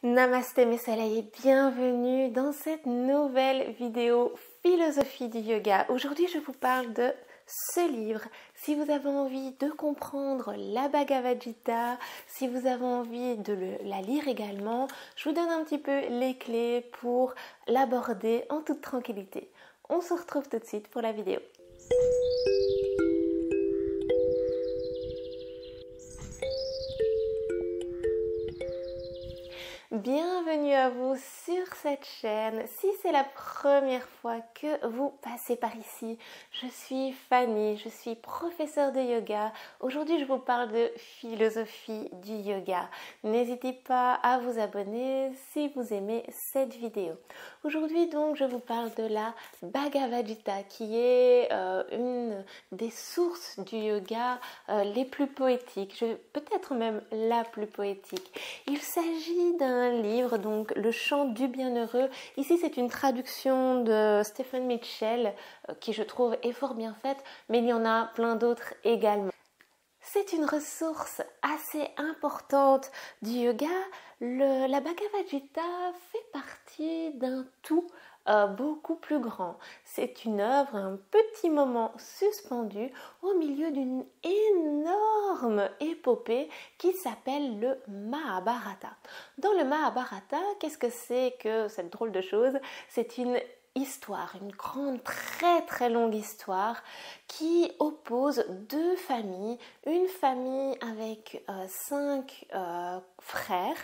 Namasté mes soleils et bienvenue dans cette nouvelle vidéo philosophie du yoga. Aujourd'hui je vous parle de ce livre. Si vous avez envie de comprendre la Bhagavad Gita, si vous avez envie de la lire également, je vous donne un petit peu les clés pour l'aborder en toute tranquillité. On se retrouve tout de suite pour la vidéo. Bienvenue à vous sur cette chaîne. Si c'est la première fois que vous passez par ici, je suis Fanny, je suis professeure de yoga. Aujourd'hui, je vous parle de philosophie du yoga. N'hésitez pas à vous abonner si vous aimez cette vidéo. Aujourd'hui, donc, je vous parle de la Bhagavad Gita, qui est une des sources du yoga les plus poétiques, peut-être même la plus poétique. Il s'agit d'un livre, donc Le Chant du Bienheureux. Ici, c'est une traduction de Stephen Mitchell, qui je trouve est fort bien faite, mais il y en a plein d'autres également. C'est une ressource assez importante du yoga. La Bhagavad Gita fait partie d'un tout beaucoup plus grand. C'est une œuvre, un petit moment suspendu au milieu d'une énorme épopée qui s'appelle le Mahabharata. Dans le Mahabharata, qu'est-ce que c'est que cette drôle de chose? C'est une histoire, une grande, très longue histoire qui oppose deux familles, une famille avec 5 frères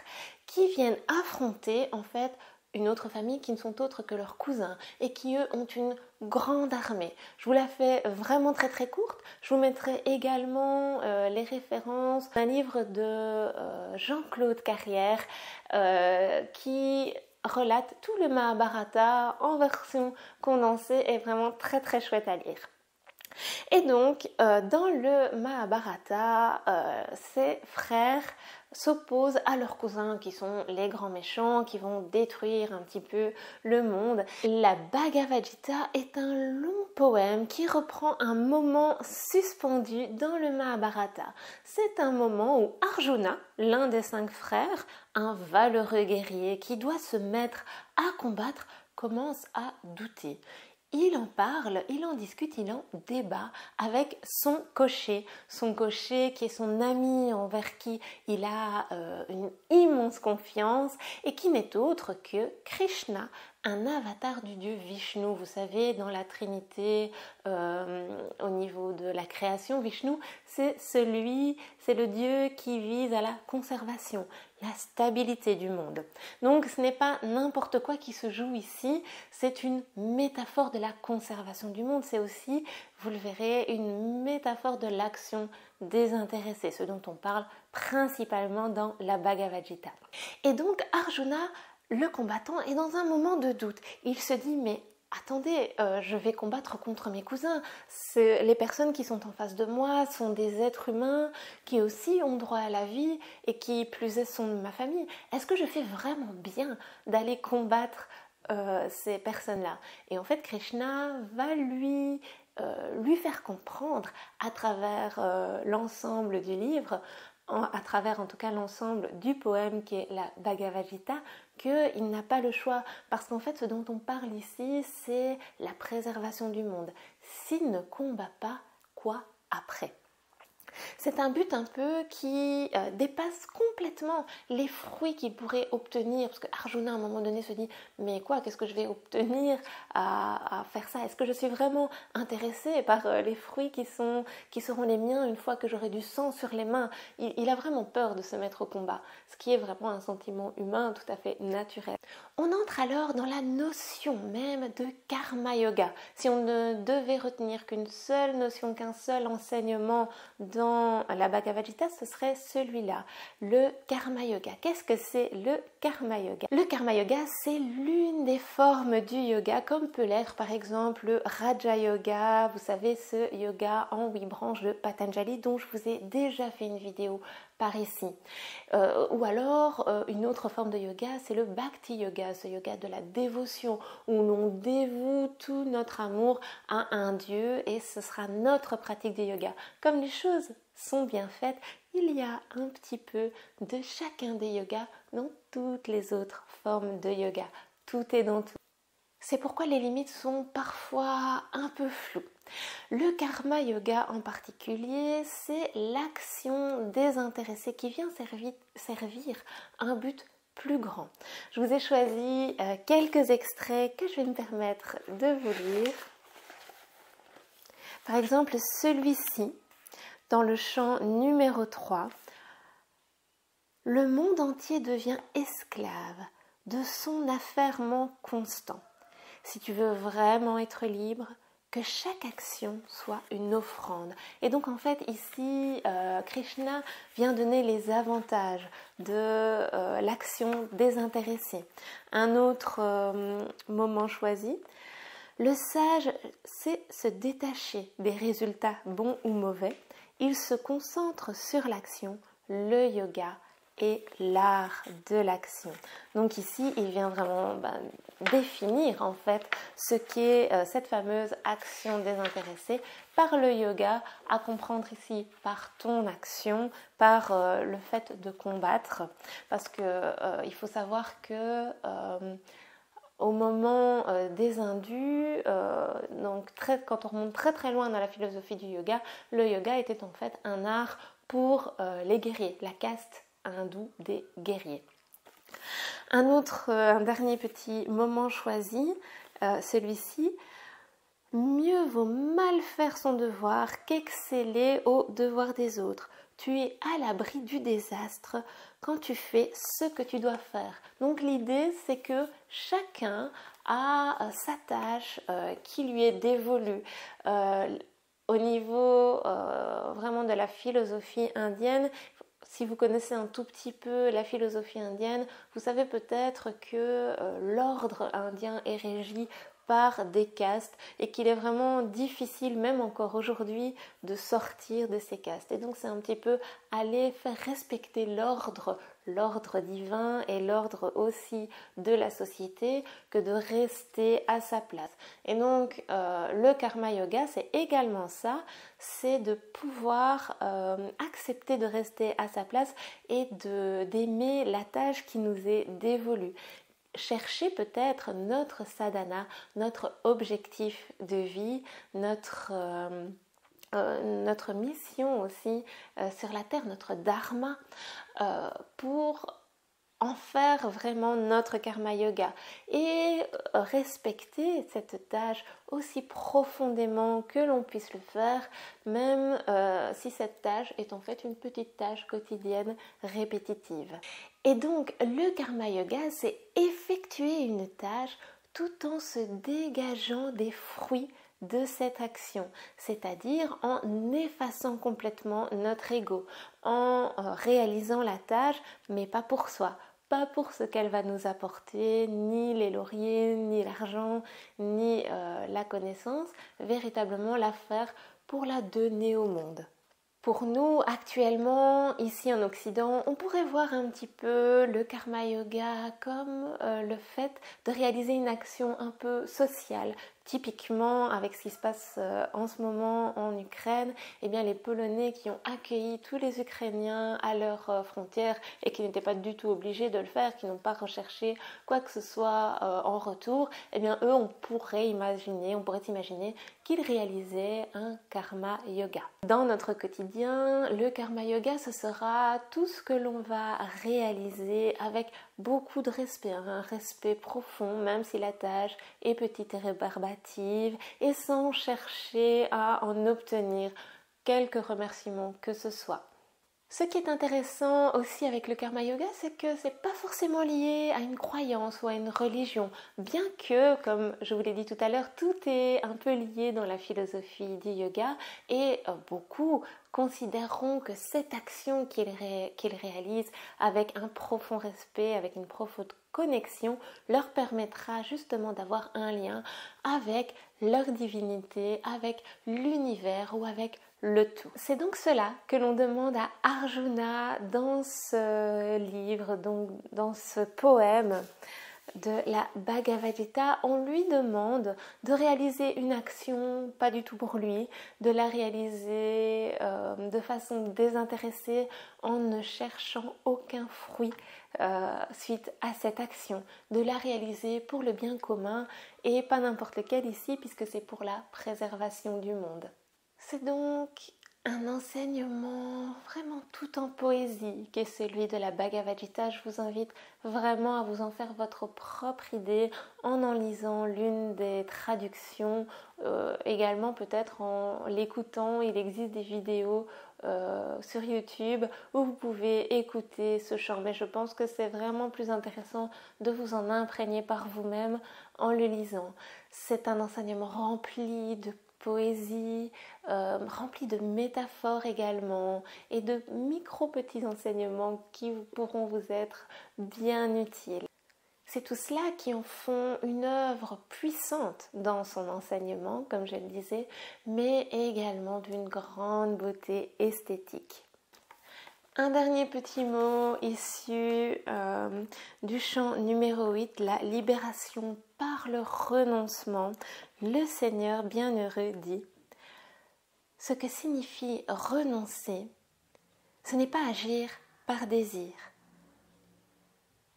qui viennent affronter en fait une autre famille qui ne sont autres que leurs cousins et qui eux ont une grande armée. Je vous la fais vraiment très courte. Je vous mettrai également les références d'un livre de Jean-Claude Carrière qui relate tout le Mahabharata en version condensée et vraiment très chouette à lire. Et donc, dans le Mahabharata, ces frères s'opposent à leurs cousins qui sont les grands méchants, qui vont détruire un petit peu le monde. La Bhagavad Gita est un long poème qui reprend un moment suspendu dans le Mahabharata. C'est un moment où Arjuna, l'un des 5 frères, un valeureux guerrier qui doit se mettre à combattre, commence à douter. Il en parle, il en discute, il en débat avec son cocher qui est son ami envers qui il a une immense confiance et qui n'est autre que Krishna, un avatar du dieu Vishnu. Vous savez, dans la Trinité, au niveau de la création, Vishnu, c'est le dieu qui vise à la conservation, la stabilité du monde. Donc ce n'est pas n'importe quoi qui se joue ici, c'est une métaphore de la conservation du monde, c'est aussi, vous le verrez, une métaphore de l'action désintéressée, ce dont on parle principalement dans la Bhagavad Gita. Et donc Arjuna, le combattant, est dans un moment de doute. Il se dit, mais attendez, je vais combattre contre mes cousins. Les personnes qui sont en face de moi sont des êtres humains qui aussi ont droit à la vie et qui plus est sont de ma famille. Est-ce que je fais vraiment bien d'aller combattre ces personnes-là? Et en fait, Krishna va lui faire comprendre à travers l'ensemble du livre, à travers en tout cas l'ensemble du poème qui est la Bhagavad Gita, qu'il n'a pas le choix, parce qu'en fait ce dont on parle ici, c'est la préservation du monde. S'il ne combat pas, quoi après? C'est un but un peu qui dépasse complètement les fruits qu'il pourrait obtenir, parce que Arjuna à un moment donné se dit, mais quoi, qu'est-ce que je vais obtenir à faire ça? Est-ce que je suis vraiment intéressée par les fruits qui seront les miens une fois que j'aurai du sang sur les mains? Il a vraiment peur de se mettre au combat, ce qui est vraiment un sentiment humain tout à fait naturel. On entre alors dans la notion même de karma yoga. Si on ne devait retenir qu'une seule notion, qu'un seul enseignement dans la Bhagavad Gita, ce serait celui-là, le karma yoga. Qu'est-ce que c'est le karma yoga? Le karma yoga, c'est l'une des formes du yoga, comme peut l'être par exemple le Raja Yoga, vous savez, ce yoga en 8 branches de Patanjali dont je vous ai déjà fait une vidéo par ici. Ou alors, une autre forme de yoga, c'est le Bhakti Yoga, ce yoga de la dévotion, où l'on dévoue tout notre amour à un dieu et ce sera notre pratique de yoga. Comme les choses sont bien faites, il y a un petit peu de chacun des yogas dans toutes les autres formes de yoga. Tout est dans tout. C'est pourquoi les limites sont parfois un peu floues. Le karma yoga en particulier, c'est l'action désintéressée qui vient servir un but plus grand. Je vous ai choisi quelques extraits que je vais me permettre de vous lire. Par exemple, celui-ci, dans le chant numéro 3, « Le monde entier devient esclave de son affairement constant. Si tu veux vraiment être libre, que chaque action soit une offrande. » Et donc en fait ici, Krishna vient donner les avantages de l'action désintéressée. Un autre moment choisi, le sage sait se détacher des résultats bons ou mauvais. Il se concentre sur l'action, le yoga et l'art de l'action. Donc ici, il vient vraiment définir en fait ce qu'est cette fameuse action désintéressée par le yoga, à comprendre ici par ton action, par le fait de combattre, parce que il faut savoir que au moment des Indus, quand on remonte très très loin dans la philosophie du yoga, le yoga était en fait un art pour les guerriers, la caste hindoue des guerriers. Un dernier petit moment choisi, celui-ci, mieux vaut mal faire son devoir qu'exceller au devoir des autres. Tu es à l'abri du désastre quand tu fais ce que tu dois faire. Donc l'idée, c'est que chacun a sa tâche qui lui est dévolue. Au niveau vraiment de la philosophie indienne, si vous connaissez un tout petit peu la philosophie indienne, vous savez peut-être que l'ordre indien est régi par des castes et qu'il est vraiment difficile, même encore aujourd'hui, de sortir de ces castes. Et donc c'est un petit peu aller faire respecter l'ordre divin et l'ordre aussi de la société que de rester à sa place. Et donc le karma yoga, c'est également ça, c'est de pouvoir accepter de rester à sa place et d'aimer la tâche qui nous est dévolue. Chercher peut-être notre sadhana, notre objectif de vie, notre mission aussi sur la terre, notre dharma, pour en faire vraiment notre karma yoga et respecter cette tâche aussi profondément que l'on puisse le faire, même si cette tâche est en fait une petite tâche quotidienne répétitive. Et donc le karma yoga, c'est effectuer une tâche tout en se dégageant des fruits de cette action, c'est-à-dire en effaçant complètement notre ego, en réalisant la tâche, mais pas pour soi, pas pour ce qu'elle va nous apporter, ni les lauriers, ni l'argent, ni la connaissance, véritablement la faire pour la donner au monde. Pour nous, actuellement, ici en Occident, on pourrait voir un petit peu le karma yoga comme le fait de réaliser une action un peu sociale. Typiquement, avec ce qui se passe en ce moment en Ukraine, eh bien, les Polonais qui ont accueilli tous les Ukrainiens à leurs frontières et qui n'étaient pas du tout obligés de le faire, qui n'ont pas recherché quoi que ce soit en retour, eh bien, eux, on pourrait imaginer qu'ils réalisaient un karma yoga. Dans notre quotidien, le karma yoga, ce sera tout ce que l'on va réaliser avec beaucoup de respect, un respect profond, même si la tâche est petite et rébarbative, et sans chercher à en obtenir quelques remerciements que ce soit. Ce qui est intéressant aussi avec le karma yoga, c'est que c'est pas forcément lié à une croyance ou à une religion, bien que, comme je vous l'ai dit tout à l'heure, tout est un peu lié dans la philosophie du yoga et beaucoup considéreront que cette action qu'ils réalisent avec un profond respect, avec une profonde connexion, leur permettra justement d'avoir un lien avec leur divinité, avec l'univers ou avec le tout. C'est donc cela que l'on demande à Arjuna dans ce livre, donc dans ce poème de la Bhagavad Gita, on lui demande de réaliser une action pas du tout pour lui, de la réaliser de façon désintéressée en ne cherchant aucun fruit suite à cette action, de la réaliser pour le bien commun et pas n'importe lequel ici puisque c'est pour la préservation du monde. C'est donc un enseignement vraiment tout en poésie qui est celui de la Bhagavad Gita. Je vous invite vraiment à vous en faire votre propre idée en lisant l'une des traductions, également peut-être en l'écoutant. Il existe des vidéos sur YouTube où vous pouvez écouter ce chant, mais je pense que c'est vraiment plus intéressant de vous en imprégner par vous-même en le lisant. C'est un enseignement rempli de poésie, rempli de métaphores également et de micro-petits enseignements qui pourront vous être bien utiles. C'est tout cela qui en font une œuvre puissante dans son enseignement, comme je le disais, mais également d'une grande beauté esthétique. Un dernier petit mot issu du chant numéro 8, la libération par le renoncement. Le Seigneur bienheureux dit: ce que signifie renoncer, ce n'est pas agir par désir.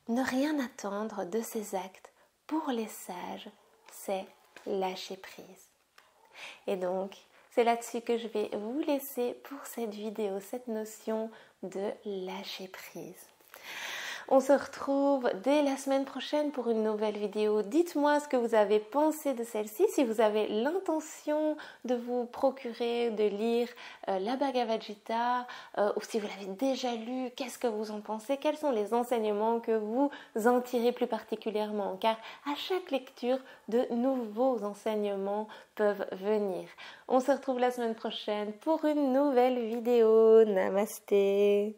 Ne rien attendre de ses actes pour les sages, c'est lâcher prise. Et donc, c'est là-dessus que je vais vous laisser pour cette vidéo, cette notion de lâcher prise. On se retrouve dès la semaine prochaine pour une nouvelle vidéo. Dites-moi ce que vous avez pensé de celle-ci, si vous avez l'intention de vous procurer, de lire la Bhagavad Gita, ou si vous l'avez déjà lu, qu'est-ce que vous en pensez? Quels sont les enseignements que vous en tirez plus particulièrement? Car à chaque lecture, de nouveaux enseignements peuvent venir. On se retrouve la semaine prochaine pour une nouvelle vidéo. Namasté.